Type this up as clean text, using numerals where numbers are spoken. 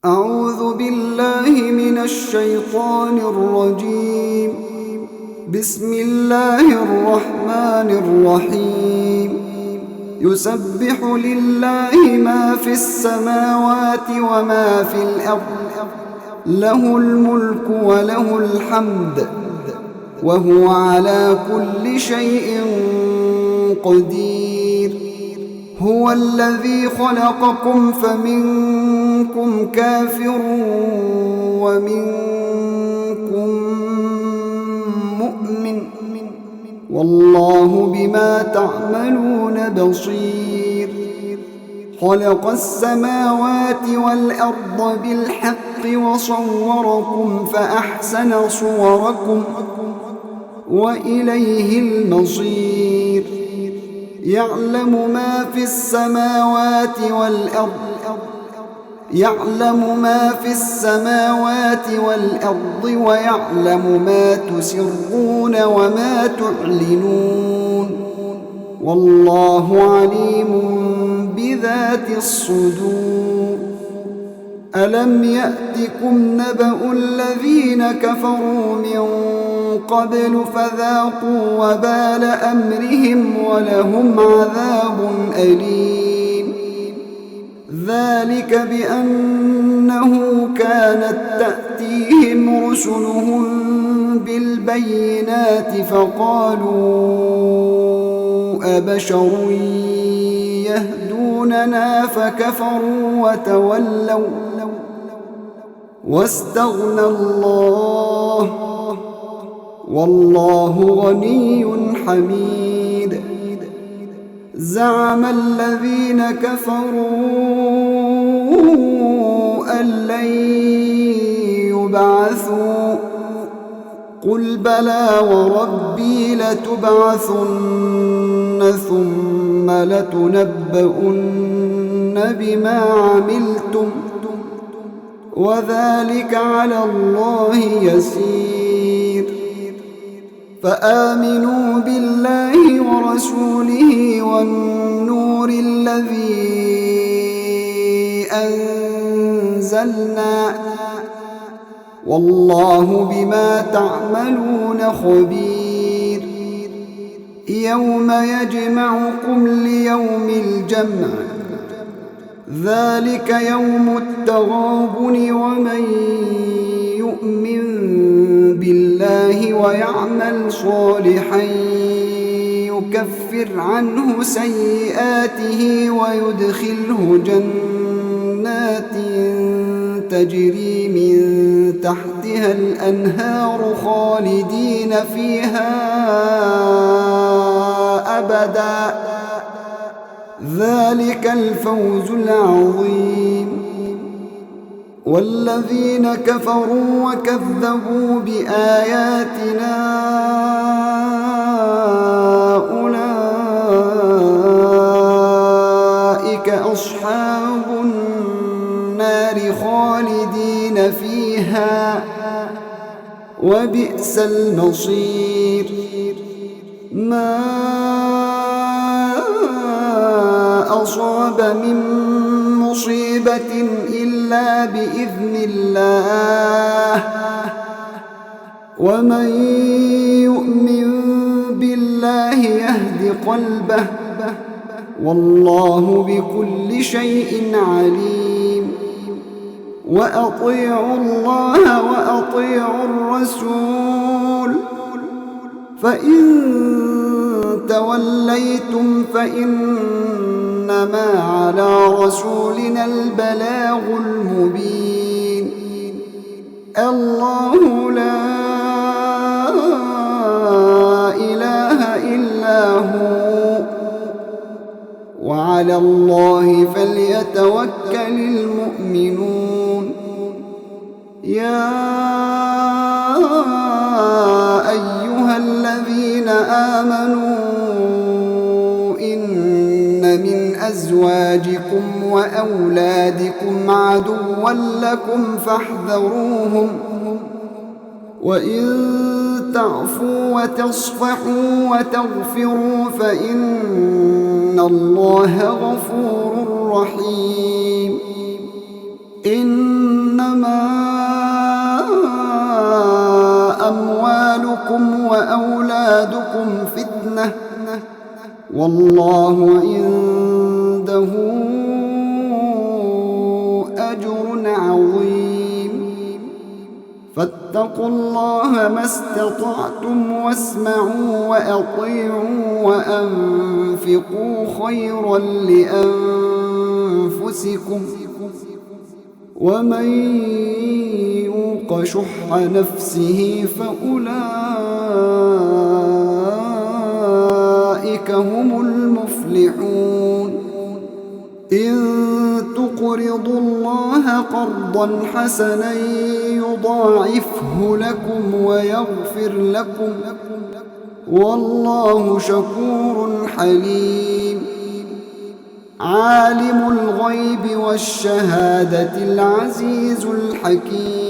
أعوذ بالله من الشيطان الرجيم. بسم الله الرحمن الرحيم. يسبح لله ما في السماوات وما في الأرض، له الملك وله الحمد، وهو على كل شيء قدير. هو الذي خلقكم فمنكم كافر ومنكم مؤمن، والله بما تعملون بصير. خلق السماوات والأرض بالحق وصوركم فأحسن صوركم وإليه المصير. يعلم ما في السماوات والأرض ويعلم ما تسرون وما تعلنون، والله عليم بذات الصدور. ألم يأتكم نبأ الذين كفروا من قبل فذاقوا وبال أمرهم ولهم عذاب أليم. ذلك بأنه كانت تأتيهم رسلهم بالبينات فقالوا أبشر يهدوننا فكفروا وتولوا واستغنى الله، والله غني حميد. زعم الذين كفروا أن لن يبعثوا، قل بلى وربي لتبعثن ثم لتنبؤن بما عملتم، وذلك على الله يسير. فآمنوا بالله ورسوله والنور الذي أنزلنا، والله بما تعملون خبير. يوم يجمعكم ليوم الجمع، ذلك يوم التغابن. ومن يؤمن بالله ويعمل صالحا يكفر عنه سيئاته ويدخله جنات تجري من تحتها الأنهار خالدين فيها أبدا، ذلك الفوز العظيم. والذين كفروا وكذبوا بآياتنا أولئك أصحاب النار خالدين فيها، وبئس المصير. ما أصاب من مصيبة إلا بإذن الله، ومن يؤمن بالله يهد قلبه، والله بكل شيء عليم. وأطيعوا الله وأطيعوا الرسول، فإن توليتم فإنما على رسولنا البلاغ المبين. الله لا إله إلا هو، وعلى الله فليتوكل المؤمنون. يا أيها الذين آمنوا إن من أزواجكم وأولادكم عدوا لكم فاحذروهم، وإن تعفوا وتصفحوا وتغفروا فإن الله غفور رحيم. إن والله عنده أجر عظيم. فاتقوا الله ما استطعتم واسمعوا وأطيعوا وأنفقوا خيرا لأنفسكم ومن يوق شح نفسه فأولئك هم المفلحون. إن تقرضوا الله قرضا حسنا يضاعفه لكم ويغفر لكم والله شكور حليم. عالم الغيب والشهادة العزيز الحكيم.